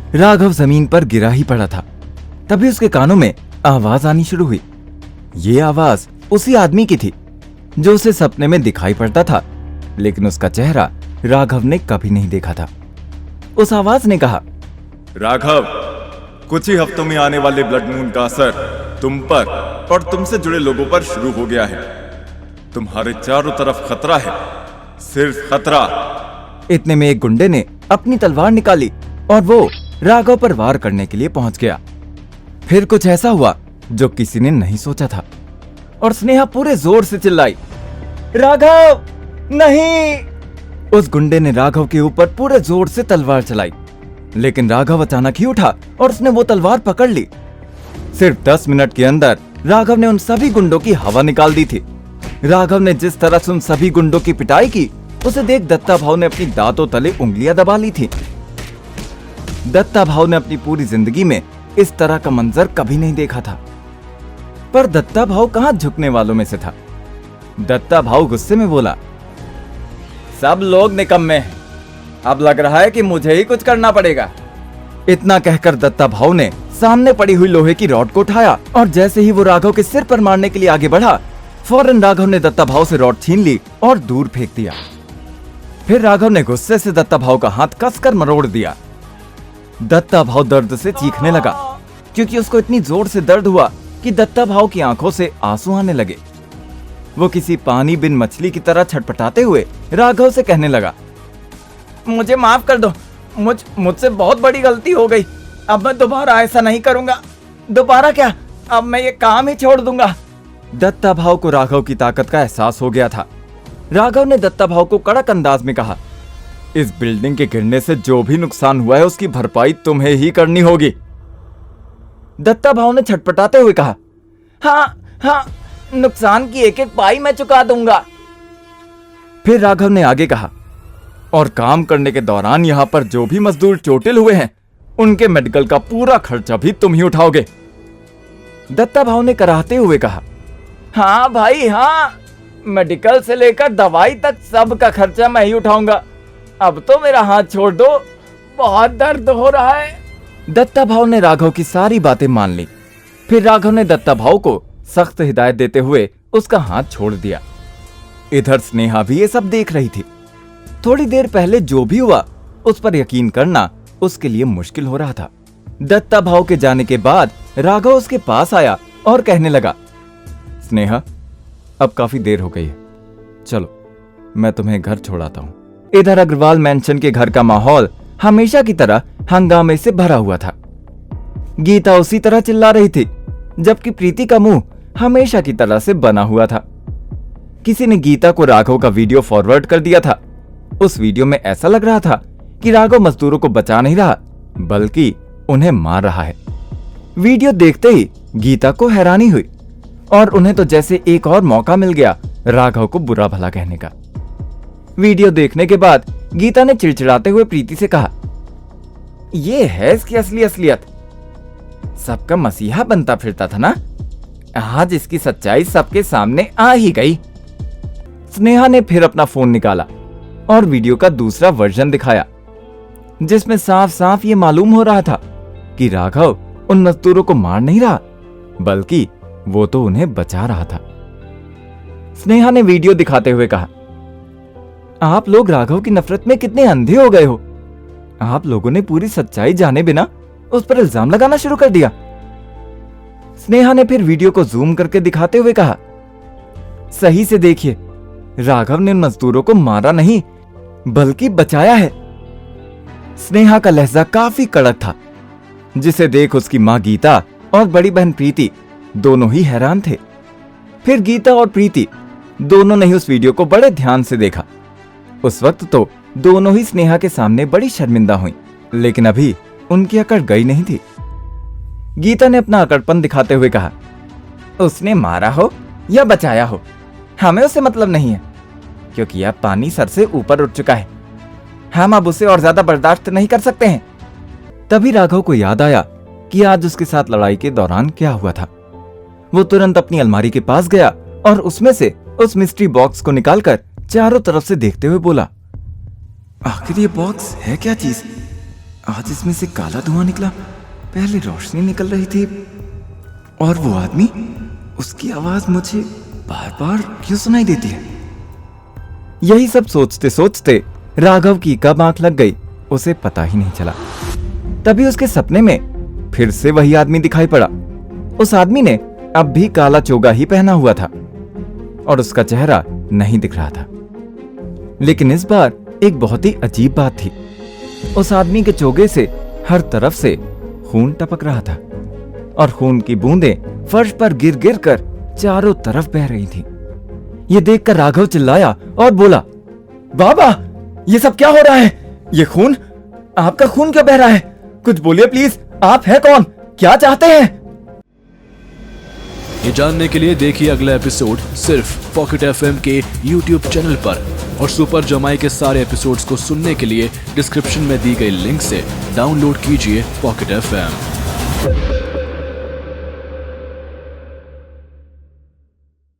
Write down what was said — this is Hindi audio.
राघव जमीन पर गिरा ही पड़ा था। तभी उसके कानों में आवाज आनी शुरू हुई। ये आवाज उसी आदमी की थी जो उसे सपने में दिखाई पड़ता था, लेकिन उसका चेहरा राघव ने कभी नहीं देखा था। उस आवाज ने कहा, राघव, कुछ ही हफ्तों में आने वाले ब्लड मून का असर तुम पर और तुमसे जुड़े लोगों पर शुरू हो गया है। तुम्हारे चारों तरफ खतरा है, सिर्फ खतरा। इतने में एक गुंडे ने अपनी तलवार निकाली और वो राघव पर वार करने के लिए पहुंच गया। फिर कुछ ऐसा हुआ जो किसी ने नहीं सोचा था और स्नेहा पूरे जोर से चिल्लाई, राघव नहीं। उस गुंडे ने राघव के ऊपर पूरे जोर से तलवार चलाई, लेकिन राघव अचानक ही उठा और उसने वो तलवार पकड़ ली। सिर्फ 10 मिनट के अंदर राघव ने उन सभी गुंडों की हवा निकाल दी थी। राघव ने जिस तरह से उन सभी गुंडों की पिटाई की, उसे देख दत्ता भाव ने अपनी दांतों तले उंगलियां दबा ली थी। दत्ता भाव ने अपनी पूरी जिंदगी में इस तरह का मंजर कभी नहीं देखा था। पर दत्ता भाव कहां झुकने वालों में से था। दत्ता भाव गुस्से में बोला, सब लोग निकम्मे हैं, अब लग रहा है कि मुझे ही कुछ करना पड़ेगा। इतना कहकर दत्ता भाव ने सामने पड़ी हुई लोहे की रॉड को उठाया और जैसे ही वो राघव के सिर पर मारने के लिए आगे बढ़ा, फौरन राघव ने दत्ता भाव से रॉड छीन ली और दूर फेंक दिया। फिर राघव ने गुस्से से दत्ता भाव का हाथ कसकर मरोड़ दिया। दत्ता भाव दर्द से चीखने लगा, क्योंकि उसको इतनी जोर से दर्द हुआ कि दत्ता भाव की आंखों से आंसू आने लगे। वो किसी पानी बिन मछली की तरह छटपटाते हुए राघव से कहने लगा, मुझे माफ कर दो, मुझसे बहुत बड़ी गलती हो गई। अब मैं दोबारा ऐसा नहीं करूंगा। दोबारा क्या, अब मैं ये काम ही छोड़ दूंगा। दत्ता भाव को राघव की ताकत का एहसास हो गया था। राघव ने दत्ता भाव को कड़क अंदाज में कहा, इस बिल्डिंग के गिरने से जो भी नुकसान हुआ है उसकी भरपाई तुम्हें ही करनी होगी। दत्ता भाव ने छटपटाते हुए कहा, हाँ, नुकसान की एक एक पाई मैं चुका दूंगा। फिर राघव ने आगे कहा, और काम करने के दौरान यहां पर जो भी मजदूर चोटिल हुए हैं, उनके मेडिकल का पूरा खर्चा भी तुम ही उठाओगे। दत्ता भाव ने कराहते हुए कहा, हाँ भाई हाँ, मेडिकल से लेकर दवाई तक सब का खर्चा मैं ही उठाऊंगा। अब तो मेरा हाथ छोड़ दो, बहुत दर्द हो रहा है। दत्ता भाव ने राघव की सारी बातें मान ली। फिर राघव ने दत्ता भाव को सख्त हिदायत देते हुए उसका हाथ छोड़ दिया। इधर स्नेहा भी ये सब देख रही थी। थोड़ी देर पहले जो भी हुआ उस पर यकीन करना उसके लिए मुश्किल हो रहा था। दत्ता भाव के जाने के बाद राघव उसके पास आया और कहने लगा, स्नेहा, अब काफी देर हो गई है, चलो मैं तुम्हें घर छोड़ाता हूँ। इधर अग्रवाल मैंशन के घर का माहौल हमेशा की तरह हंगामे से भरा हुआ था। गीता उसी तरह चिल्ला रही थी, जबकि प्रीति का मुंह हमेशा की तरह से बना हुआ था। किसी ने गीता को राघव का वीडियो फॉरवर्ड कर दिया था। उस वीडियो में ऐसा लग रहा था कि राघव मजदूरों को बचा नहीं रहा, बल्कि उन्हें मार रहा है। वीडियो देखते ही गीता को हैरानी हुई और उन्हें तो जैसे एक और मौका मिल गया राघव को बुरा भला कहने का। वीडियो देखने के बाद गीता ने चिड़चिड़ाते हुए प्रीति से कहा, ये है इसकी असलियत। सबका मसीहा बनता फिरता था ना, आज इसकी सच्चाई सबके सामने आ ही गई। स्नेहा ने फिर अपना फोन निकाला और वीडियो का दूसरा वर्जन दिखाया, जिसमें साफ साफ ये मालूम हो रहा था कि राघव उन मजदूरों को मार नहीं रहा, बल्कि वो तो उन्हें बचा रहा था। स्नेहा ने वीडियो दिखाते हुए कहा, आप लोग राघव की नफरत में कितने अंधे हो गए हो। आप लोगों ने पूरी सच्चाई जाने बिना उस पर इल्जाम लगाना शुरू कर दिया। स्नेहा ने फिर वीडियो को जूम करके दिखाते हुए कहा, सही से देखिए, राघव ने उन मजदूरों को मारा नहीं बल्कि बचाया है। स्नेहा का लहजा काफी कड़क था, जिसे देख उसकी मां गीता और बड़ी बहन प्रीति दोनों ही हैरान थे। फिर गीता और प्रीति दोनों ने ही उस वीडियो को बड़े ध्यान से देखा। उस वक्त तो दोनों ही स्नेहा के सामने बड़ी शर्मिंदा हुई, लेकिन अभी उनकी अकड़ गई नहीं थी। गीता ने अपना अकड़पन दिखाते हुए कहा, उसने मारा हो या बचाया हो, हमें उससे मतलब नहीं है, क्योंकि अब पानी सर से ऊपर उठ चुका है। हम अब उसे और ज्यादा बर्दाश्त नहीं कर सकते हैं। तभी राघव को याद आया कि आज उसके साथ लड़ाई के दौरान क्या हुआ था। वो तुरंत अपनी अलमारी के पास गया और उसमें से उस मिस्ट्री बॉक्स को निकालकर चारों तरफ से देखते हुए बोला, आखिर ये बॉक्स है क्या चीज? आज इसमें से काला धुआं निकला, पहले रोशनी निकल रही थी, और वो आदमी, उसकी आवाज मुझे बार बार क्यों सुनाई देती है? यही सब सोचते सोचते राघव की कब आंख लग गई उसे पता ही नहीं चला। तभी उसके सपने में फिर से वही आदमी दिखाई पड़ा। उस आदमी ने अब भी काला चोगा ही पहना हुआ था और उसका चेहरा नहीं दिख रहा था। लेकिन इस बार एक बहुत ही अजीब बात थी। उस आदमी के चोगे से हर तरफ से खून टपक रहा था और खून की बूंदें फर्श पर गिर गिर कर चारों तरफ बह रही थी। ये देखकर राघव चिल्लाया और बोला, बाबा, ये सब क्या हो रहा है? ये खून, आपका खून क्यों बह रहा है? कुछ बोलिए प्लीज, आप हैं कौन? क्या चाहते हैं? ये जानने के लिए देखिए अगला एपिसोड सिर्फ पॉकेट एफएम के YouTube चैनल पर, और सुपर जमाई के सारे एपिसोड्स को सुनने के लिए डिस्क्रिप्शन में दी गई लिंक से डाउनलोड कीजिए पॉकेट एफएम।